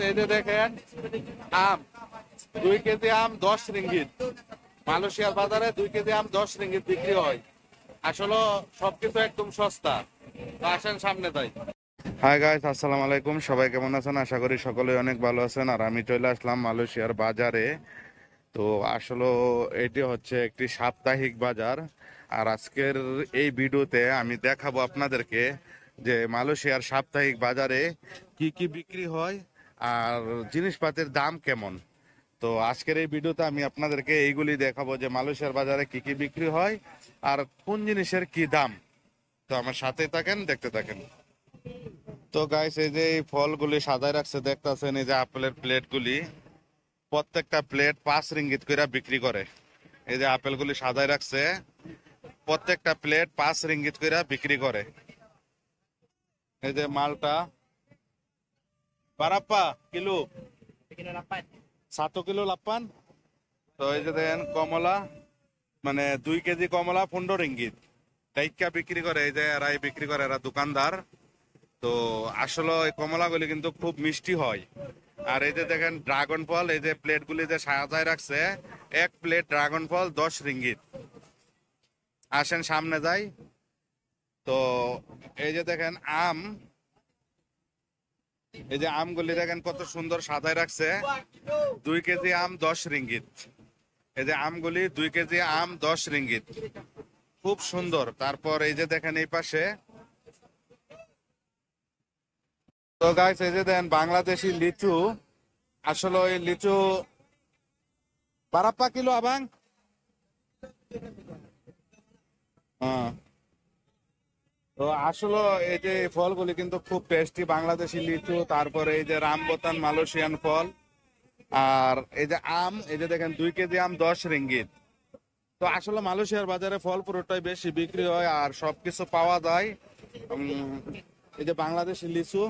এই যে দেখেন আম, 2 কেজি আম 10 রিঙ্গিত। মালয়েশিয়ার বাজারে 2 কেজি আম 10 রিঙ্গিত বিক্রি হয়। আসলে সবকিছু একদম সস্তা। তো আসেন সামনে তাই। হাই গাইস, আসসালামু আলাইকুম। সবাই কেমন আছেন? আশা করি সকলেই অনেক ভালো আছেন। আর আমি চলে আসলাম মালয়েশিয়ার বাজারে। তো আসলে এটি হচ্ছে একটি সাপ্তাহিক বাজার। আর আজকের এই ভিডিওতে আমি দেখাবো আপনাদেরকে যে মালয়েশিয়ার সাপ্তাহিক বাজারে কি কি বিক্রি হয় আর জিনিসপাতির দাম কেমন। তো আজকের এই ভিডিওতে আমি আপনাদেরকে এইগুলি দেখাবো যে মালয়েশিয়ার বাজারে কি কি বিক্রি হয় আর কোন জিনিসের কি দাম। তো আমার সাথে থাকেন, দেখতে থাকেন। তো গাইস, এই যে এই ফলগুলি সাজায় রাখছে দেখতেছেন, এই যে আপেলের প্লেটগুলি, প্রত্যেকটা প্লেট 5 রিঙ্গিত করে বিক্রি করে। এই যে আপেলগুলি সাজায় রাখছে, প্রত্যেকটা প্লেট 5 রিঙ্গিত করে বিক্রি করে। এই যে মালটা বারাপ্পা কিলো 1 কিলো 8 তো এই যে দেখেন কমলা, মানে 2 কেজি কমলা 15 রিঙ্গিত টাইকা বিক্রি করে। এই যে এরাই বিক্রি করে, এরা দোকানদার। তো আসলে এই কমলাগুলি কিন্তু খুব মিষ্টি হয়। আর এই যে দেখেন ড্রাগন ফল, এই যে প্লেটগুলি যে সাজায় রাখছে, এক প্লেট ড্রাগন ফল 10 রিঙ্গিত। আসেন সামনে যাই। তো এই যে দেখেন আম, এই যে আমগুলি দেখেন কত সুন্দর সাজায় রাখছে। 2 কেজি আম 10 রিঙ্গিত। এই যে আমগুলি 2 কেজি আম 10 রিঙ্গিত, খুব সুন্দর। তারপর এই যে দেখেন এই পাশে, তো গাইস এই যে দেখেন বাংলাদেশি লিচু। আসলে ওই লিচু বারাপ্পা কিলো আবাং। হ্যাঁ, তো আসলে এই যে ফলগুলি কিন্তু খুব টেস্টি, বাংলাদেশি লিচু। তারপরে এই যে রামবতান মালয়েশিয়ান ফল। আর এই যে আম, এই যে দেখেন 2 কেজি আম 10 রিঙ্গিত। তো আসলে মালয়েশিয়ার বাজারে ফল পুরোটাই বেশি বিক্রি হয় আর সবকিছু পাওয়া যায়। উম, এই যে বাংলাদেশি লিচু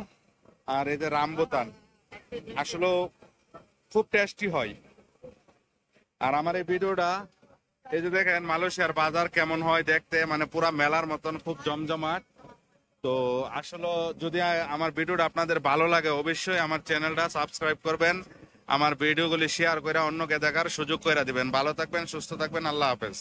আর এই যে রামবতান আসলে খুব টেস্টি হয়। আর আমার এই ভিডিওটা, এই যে দেখেন মালয়েশিয়ার বাজার কেমন হয় দেখতে, মানে পুরা মেলার মতন খুব জমজমাট। তো আসলে যদি আমার ভিডিওটা আপনাদের ভালো লাগে, অবশ্যই আমার চ্যানেলটা সাবস্ক্রাইব করবেন, আমার ভিডিওগুলি শেয়ার করে অন্যকে দেখার সুযোগ করে দিবেন। ভালো থাকবেন, সুস্থ থাকবেন, আল্লাহ হাফেজ।